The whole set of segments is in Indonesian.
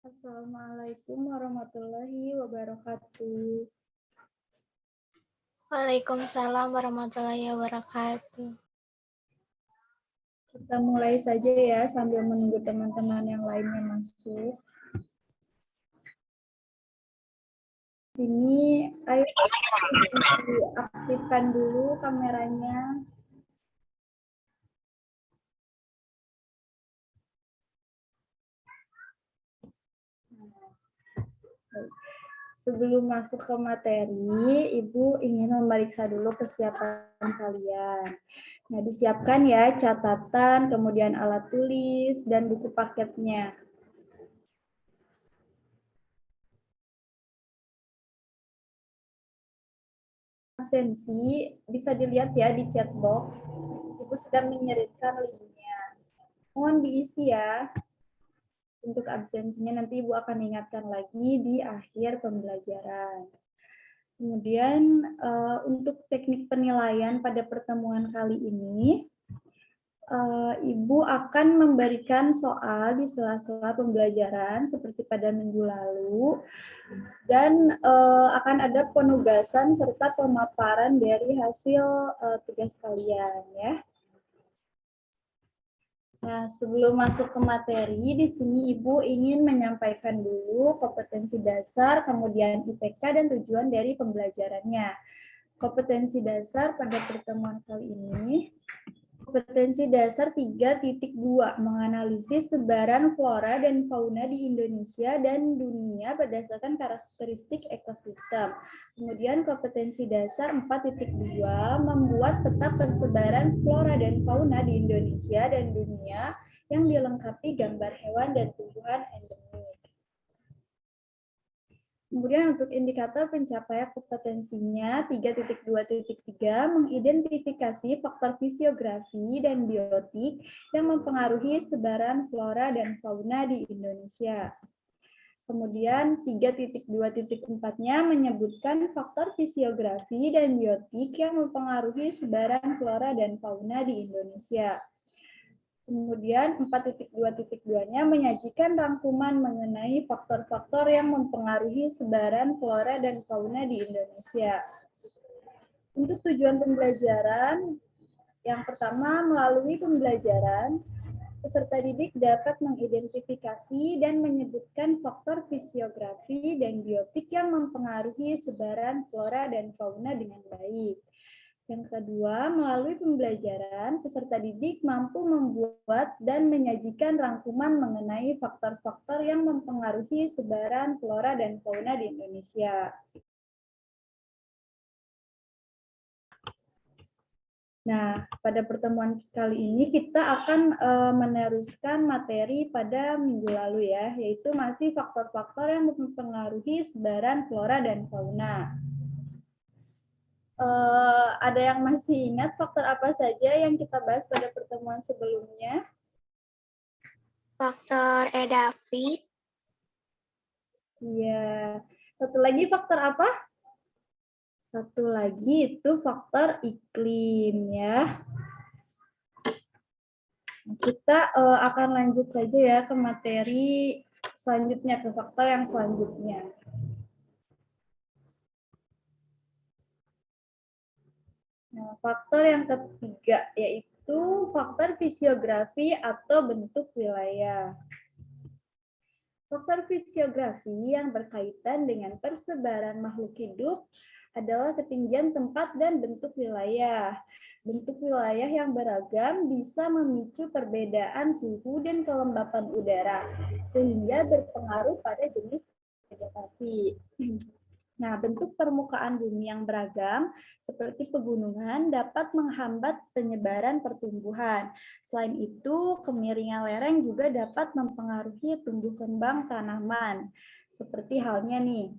Assalamualaikum warahmatullahi wabarakatuh. Waalaikumsalam warahmatullahi wabarakatuh. Kita mulai saja ya sambil menunggu teman-teman yang lainnya masuk. Sini, ayo diaktifkan dulu kameranya. Sebelum masuk ke materi, Ibu ingin memeriksa dulu kesiapan kalian. Nah, disiapkan ya catatan, kemudian alat tulis, dan buku paketnya. Absensi bisa dilihat ya di chat box. Ibu sedang mengirimkan linknya. Mohon diisi ya. Untuk absensinya nanti Ibu akan ingatkan lagi di akhir pembelajaran. Kemudian untuk teknik penilaian pada pertemuan kali ini, Ibu akan memberikan soal di sela-sela pembelajaran seperti pada minggu lalu, dan akan ada penugasan serta pemaparan dari hasil tugas kalian ya. Nah, sebelum masuk ke materi, di sini Ibu ingin menyampaikan dulu kompetensi dasar, kemudian IPK dan tujuan dari pembelajarannya. Kompetensi dasar pada pertemuan kali ini, kompetensi dasar 3.2, menganalisis sebaran flora dan fauna di Indonesia dan dunia berdasarkan karakteristik ekosistem. Kemudian kompetensi dasar 4.2, membuat peta persebaran flora dan fauna di Indonesia dan dunia yang dilengkapi gambar hewan dan tumbuhan endemik. Kemudian untuk indikator pencapaian kompetensinya 3.2.3, mengidentifikasi faktor fisiografi dan biotik yang mempengaruhi sebaran flora dan fauna di Indonesia. Kemudian 3.2.4-nya menyebutkan faktor fisiografi dan biotik yang mempengaruhi sebaran flora dan fauna di Indonesia. Kemudian 4.2.2-nya menyajikan rangkuman mengenai faktor-faktor yang mempengaruhi sebaran flora dan fauna di Indonesia. Untuk tujuan pembelajaran, yang pertama, melalui pembelajaran, peserta didik dapat mengidentifikasi dan menyebutkan faktor fisiografi dan biotik yang mempengaruhi sebaran flora dan fauna dengan baik. Yang kedua, melalui pembelajaran, peserta didik mampu membuat dan menyajikan rangkuman mengenai faktor-faktor yang mempengaruhi sebaran flora dan fauna di Indonesia. Nah, pada pertemuan kali ini kita akan meneruskan materi pada minggu lalu ya, yaitu masih faktor-faktor yang mempengaruhi sebaran flora dan fauna. Ada yang masih ingat faktor apa saja yang kita bahas pada pertemuan sebelumnya? Faktor edafik. Iya. Satu lagi faktor apa? Satu lagi itu faktor iklim ya. Kita akan lanjut saja ya ke materi selanjutnya, ke faktor yang selanjutnya. Nah, faktor yang ketiga yaitu faktor fisiografi atau bentuk wilayah. Faktor fisiografi yang berkaitan dengan persebaran makhluk hidup adalah ketinggian tempat dan bentuk wilayah. Bentuk wilayah yang beragam bisa memicu perbedaan suhu dan kelembapan udara, sehingga berpengaruh pada jenis vegetasi. Nah, bentuk permukaan bumi yang beragam, seperti pegunungan, dapat menghambat penyebaran pertumbuhan. Selain itu, kemiringan lereng juga dapat mempengaruhi tumbuh kembang tanaman. Seperti halnya nih,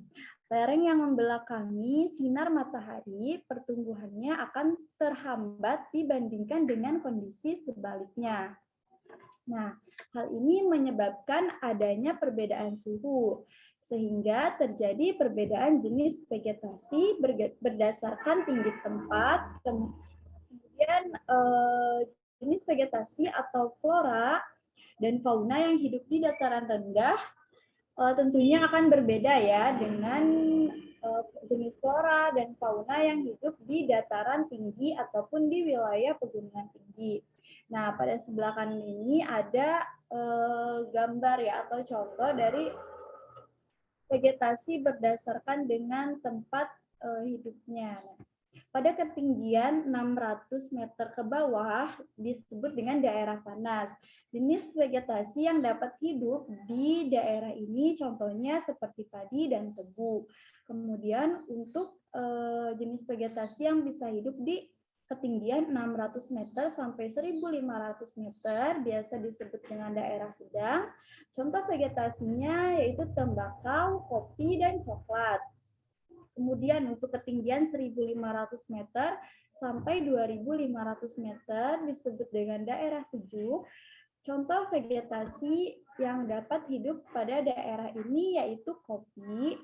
lereng yang membelakangi sinar matahari, pertumbuhannya akan terhambat dibandingkan dengan kondisi sebaliknya. Nah, hal ini menyebabkan adanya perbedaan suhu, sehingga terjadi perbedaan jenis vegetasi berdasarkan tinggi tempat, kemudian jenis vegetasi atau flora dan fauna yang hidup di dataran rendah tentunya akan berbeda ya dengan jenis flora dan fauna yang hidup di dataran tinggi ataupun di wilayah pegunungan tinggi. Nah, pada sebelah kanan ini ada gambar ya atau contoh dari vegetasi berdasarkan dengan tempat hidupnya. Pada ketinggian 600 meter ke bawah disebut dengan daerah panas. Jenis vegetasi yang dapat hidup di daerah ini contohnya seperti padi dan tebu. Kemudian untuk jenis vegetasi yang bisa hidup di ketinggian 600 meter sampai 1.500 meter biasa disebut dengan daerah sedang. Contoh vegetasinya yaitu tembakau, kopi, dan coklat. Kemudian untuk ketinggian 1.500 meter sampai 2.500 meter disebut dengan daerah sejuk. Contoh vegetasi yang dapat hidup pada daerah ini yaitu kopi,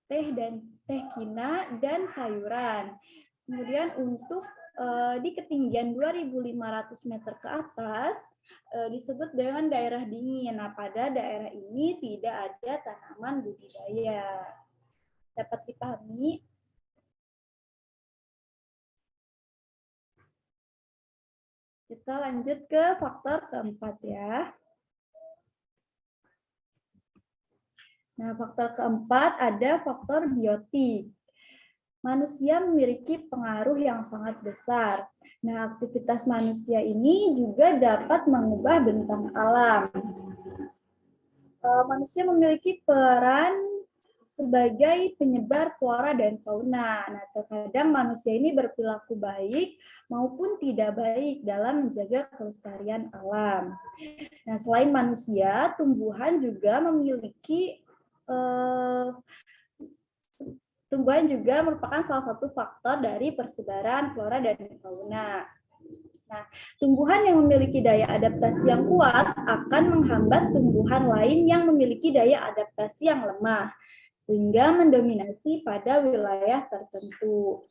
teh kina, dan sayuran. Kemudian untuk di ketinggian 2.500 meter ke atas disebut dengan daerah dingin. Nah, pada daerah ini tidak ada tanaman budidaya. Dapat dipahami? Kita lanjut ke faktor keempat ya. Nah, faktor keempat ada faktor biotik. Manusia memiliki pengaruh yang sangat besar. Nah, aktivitas manusia ini juga dapat mengubah bentang alam. Manusia memiliki peran sebagai penyebar flora dan fauna. Nah, terkadang manusia ini berperilaku baik maupun tidak baik dalam menjaga kelestarian alam. Nah, selain manusia, tumbuhan juga memiliki tumbuhan juga merupakan salah satu faktor dari persebaran flora dan fauna. Nah, tumbuhan yang memiliki daya adaptasi yang kuat akan menghambat tumbuhan lain yang memiliki daya adaptasi yang lemah, sehingga mendominasi pada wilayah tertentu.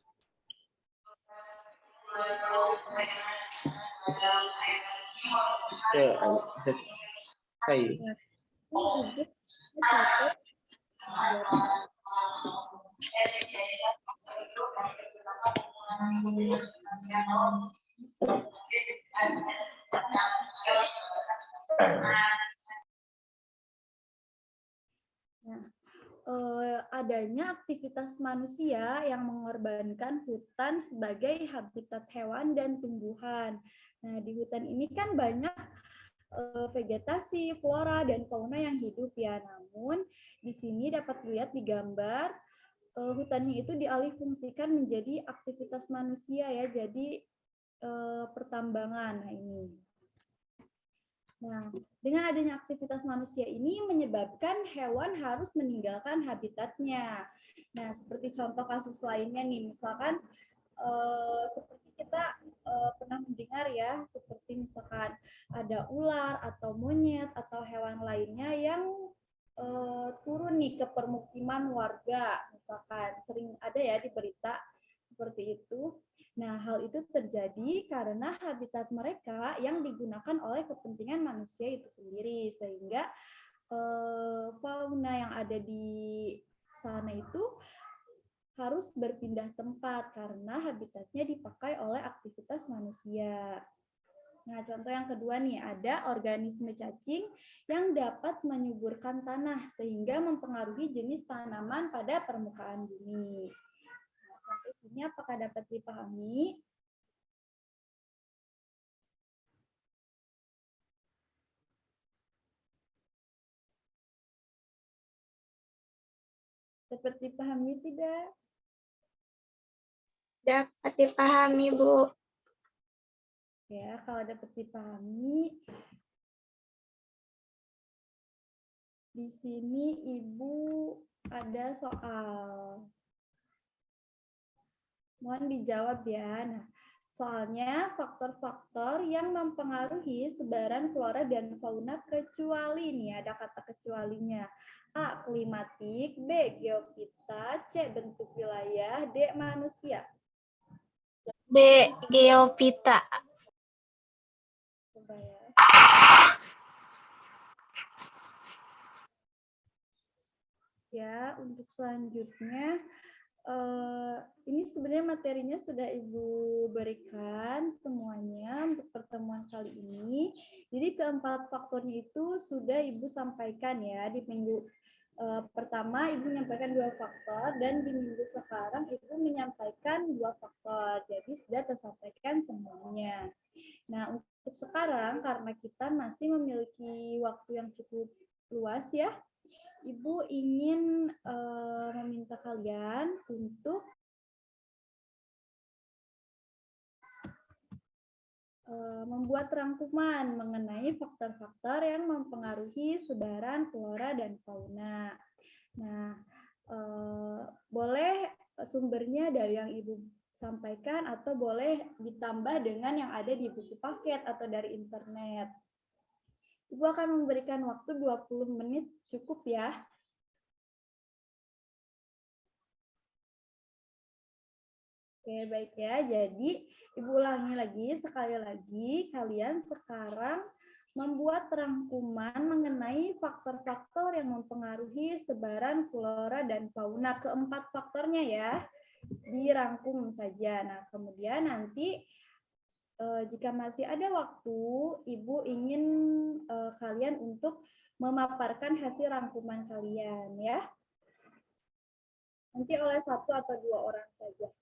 Adanya aktivitas manusia yang mengorbankan hutan sebagai habitat hewan dan tumbuhan. Nah, di hutan ini kan banyak vegetasi, flora, dan fauna yang hidup ya. Namun, di sini dapat dilihat di gambar, hutannya itu dialihfungsikan menjadi aktivitas manusia ya, jadi pertambangan. Nah, ini. Nah, dengan adanya aktivitas manusia ini menyebabkan hewan harus meninggalkan habitatnya. Nah, seperti contoh kasus lainnya nih, misalkan seperti kita pernah mendengar ya, seperti misalkan ada ular atau monyet atau hewan lainnya yang turun nih ke permukiman warga, misalkan sering ada ya di berita seperti itu. Nah, hal itu terjadi karena habitat mereka yang digunakan oleh kepentingan manusia itu sendiri, sehingga fauna yang ada di sana itu harus berpindah tempat karena habitatnya dipakai oleh aktivitas manusia. Nah, contoh yang kedua nih, ada organisme cacing yang dapat menyuburkan tanah sehingga mempengaruhi jenis tanaman pada permukaan bumi. Sampai sini apakah dapat dipahami? Dapat dipahami tidak? Dapat dipahami, Bu. Ya, kalau dapat dipahami, di sini Ibu ada soal. Mohon dijawab ya. Nah, soalnya faktor-faktor yang mempengaruhi sebaran flora dan fauna kecuali nih, ada kata kecualinya. A. Klimatik, B. Geofita, C. Bentuk wilayah, D. Manusia. B. Geofita. Coba ya. Ya, untuk selanjutnya, ini sebenarnya materinya sudah Ibu berikan semuanya untuk pertemuan kali ini. Jadi keempat faktornya itu sudah Ibu sampaikan ya di minggu pertama Ibu menyampaikan 2 faktor dan di minggu sekarang Ibu menyampaikan 2 faktor. Jadi sudah tersampaikan semuanya. Nah, untuk sekarang karena kita masih memiliki waktu yang cukup luas ya, Ibu ingin meminta kalian untuk membuat rangkuman mengenai faktor-faktor yang mempengaruhi sebaran flora dan fauna. Nah, boleh sumbernya dari yang Ibu sampaikan atau boleh ditambah dengan yang ada di buku paket atau dari internet. Ibu akan memberikan waktu 20 menit, cukup ya. Oke, baik ya. Jadi, Ibu ulangi lagi, sekali lagi, kalian sekarang membuat rangkuman mengenai faktor-faktor yang mempengaruhi sebaran flora dan fauna. Keempat faktornya ya, dirangkum saja. Nah, kemudian nanti jika masih ada waktu, Ibu ingin kalian untuk memaparkan hasil rangkuman kalian ya. Nanti oleh 1 atau 2 orang saja.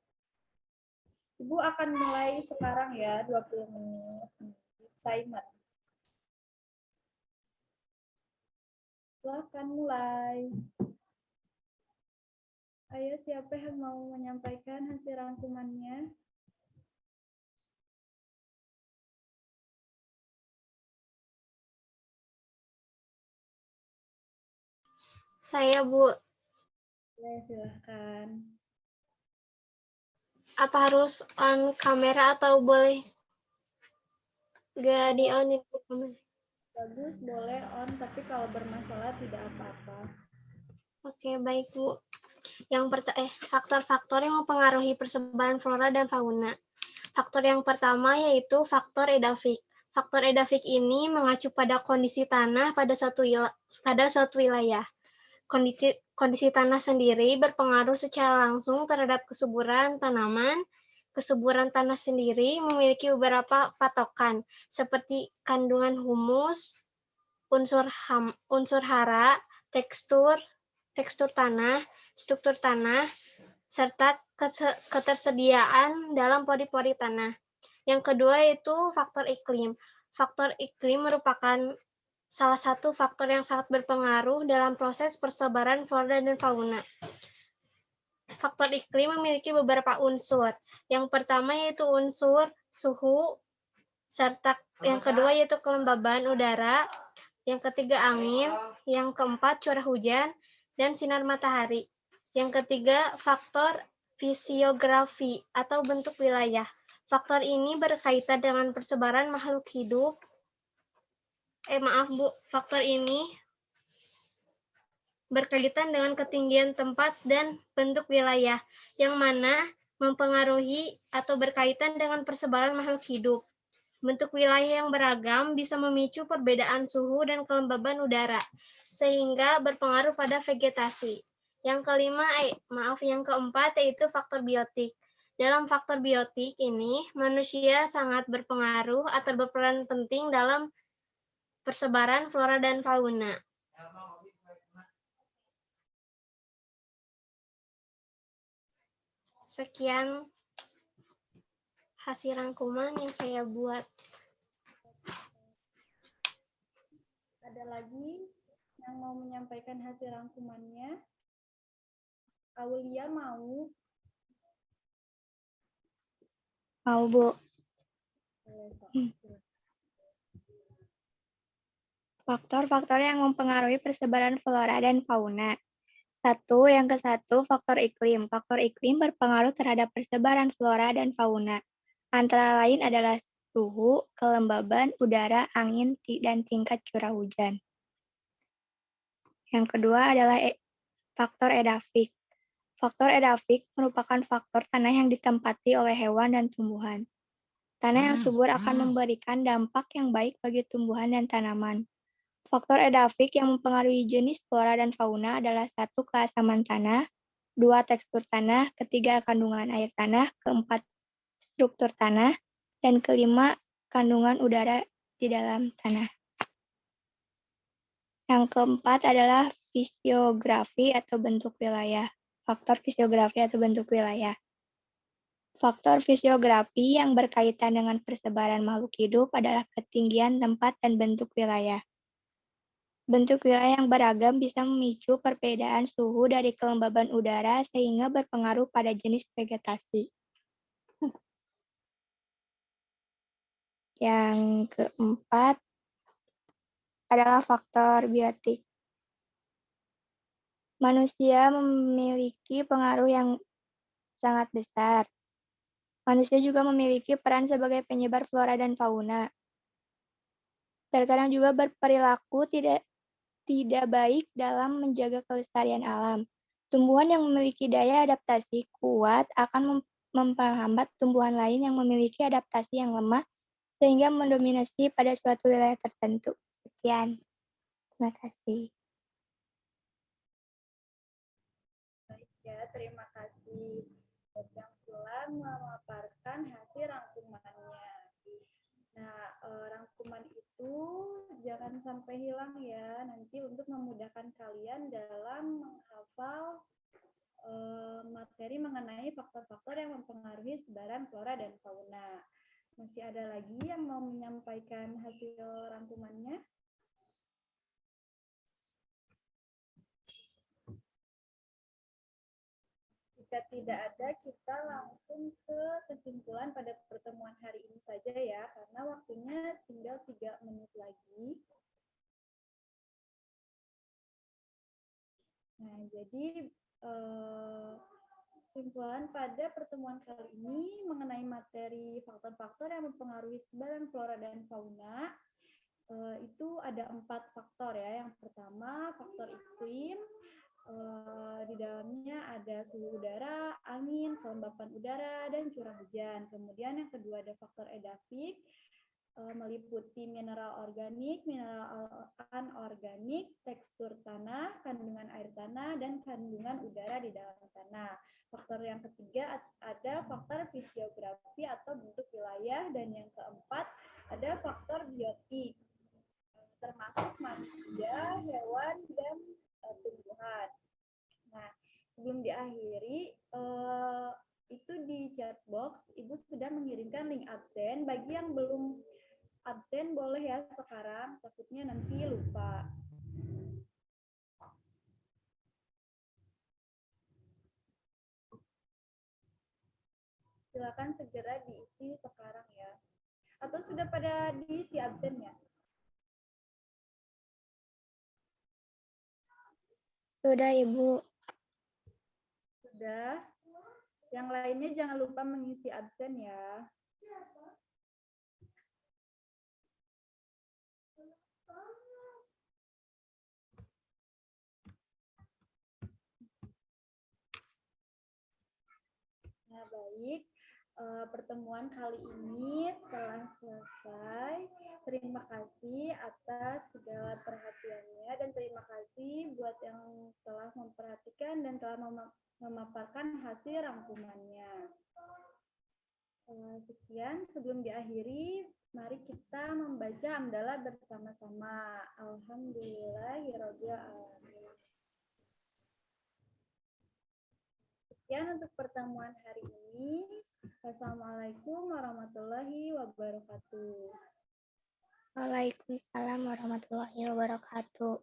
Ibu akan mulai sekarang ya, 20 menit. Timer. Silahkan mulai. Ayo, siapa yang mau menyampaikan hasil rangkumannya? Saya, Bu. Ya, silahkan. Apa harus on kamera atau boleh nggak di-on itu kamera? Bagus, boleh on, tapi kalau bermasalah tidak apa-apa. Oke, baik, Bu. Faktor-faktor yang mempengaruhi persebaran flora dan fauna. Faktor yang pertama yaitu faktor edafik. Faktor edafik ini mengacu pada kondisi tanah pada suatu wilayah. Kondisi tanah sendiri berpengaruh secara langsung terhadap kesuburan tanaman. Kesuburan tanah sendiri memiliki beberapa patokan, seperti kandungan humus, unsur hara, tekstur tanah, struktur tanah, serta ketersediaan dalam pori-pori tanah. Yang kedua yaitu faktor iklim. Faktor iklim merupakan salah satu faktor yang sangat berpengaruh dalam proses persebaran flora dan fauna. Faktor iklim memiliki beberapa unsur. Yang pertama yaitu unsur suhu, serta yang kedua yaitu kelembaban udara, yang ketiga angin, yang keempat curah hujan, dan sinar matahari. Yang ketiga faktor fisiografi atau bentuk wilayah. Faktor ini berkaitan dengan persebaran makhluk hidup. Faktor ini berkaitan dengan ketinggian tempat dan bentuk wilayah, yang mana mempengaruhi atau berkaitan dengan persebaran makhluk hidup. Bentuk wilayah yang beragam bisa memicu perbedaan suhu dan kelembaban udara, sehingga berpengaruh pada vegetasi. Yang keempat yaitu faktor biotik. Dalam faktor biotik ini, manusia sangat berpengaruh atau berperan penting dalam persebaran flora dan fauna. Sekian hasil rangkuman yang saya buat. Ada lagi yang mau menyampaikan hasil rangkumannya? Aulia mau? Mau, Bu. Faktor-faktor yang mempengaruhi persebaran flora dan fauna. Yang ke-1, faktor iklim. Faktor iklim berpengaruh terhadap persebaran flora dan fauna. Antara lain adalah suhu, kelembaban udara, angin, dan tingkat curah hujan. Yang kedua adalah faktor edafik. Faktor edafik merupakan faktor tanah yang ditempati oleh hewan dan tumbuhan. Tanah yang subur akan memberikan dampak yang baik bagi tumbuhan dan tanaman. Faktor edafik yang mempengaruhi jenis flora dan fauna adalah 1. Keasaman tanah, 2. Tekstur tanah, 3. Kandungan air tanah, 4. Struktur tanah, dan 5. Kandungan udara di dalam tanah. Yang keempat adalah fisiografi atau bentuk wilayah. Faktor fisiografi atau bentuk wilayah. Faktor fisiografi yang berkaitan dengan persebaran makhluk hidup adalah ketinggian tempat dan bentuk wilayah. Bentuk wilayah yang beragam bisa memicu perbedaan suhu dari kelembaban udara sehingga berpengaruh pada jenis vegetasi. Yang keempat adalah faktor biotik. Manusia memiliki pengaruh yang sangat besar. Manusia juga memiliki peran sebagai penyebar flora dan fauna. Terkadang juga berperilaku tidak baik dalam menjaga kelestarian alam. Tumbuhan yang memiliki daya adaptasi kuat akan memperhambat tumbuhan lain yang memiliki adaptasi yang lemah sehingga mendominasi pada suatu wilayah tertentu. Sekian. Terima kasih. Baik ya, terima kasih. Yang telah memaparkan hasil rangkumannya. Nah, rangkuman itu jangan sampai hilang ya, nanti untuk memudahkan kalian dalam menghafal materi mengenai faktor-faktor yang mempengaruhi sebaran flora dan fauna. Masih ada lagi yang mau menyampaikan hasil rangkumannya? Jika tidak ada, kita langsung ke kesimpulan pada pertemuan hari ini saja ya, karena waktunya tinggal 3 menit lagi. Nah, jadi kesimpulan pada pertemuan kali ini mengenai materi faktor-faktor yang mempengaruhi sebaran flora dan fauna, itu ada 4 faktor ya. Yang pertama, faktor iklim. Di dalamnya ada suhu udara, angin, kelembapan udara, dan curah hujan. Kemudian yang kedua ada faktor edafik, meliputi mineral organik, mineral anorganik, tekstur tanah, kandungan air tanah, dan kandungan udara di dalam tanah. Faktor yang ketiga ada faktor fisiografi atau bentuk wilayah, dan yang keempat ada faktor biotik, termasuk manusia, hewan, dan tumbuhan. Nah, sebelum diakhiri, itu di chat box Ibu sudah mengirimkan link absen. Bagi yang belum absen boleh ya sekarang, takutnya nanti lupa. Silakan segera diisi sekarang ya. Atau sudah pada diisi absennya? Sudah, Ibu. Sudah. Yang lainnya jangan lupa mengisi absen ya. Nah, baik. Pertemuan kali ini telah selesai. Terima kasih atas segala perhatiannya dan terima kasih buat yang telah memperhatikan dan telah memaparkan hasil rangkumannya. Sekian, sebelum diakhiri, mari kita membaca hamdalah bersama-sama. Alhamdulillahirabbil alamin. Sekian untuk pertemuan hari ini. Wassalamualaikum warahmatullahi wabarakatuh. Waalaikumsalam warahmatullahi wabarakatuh.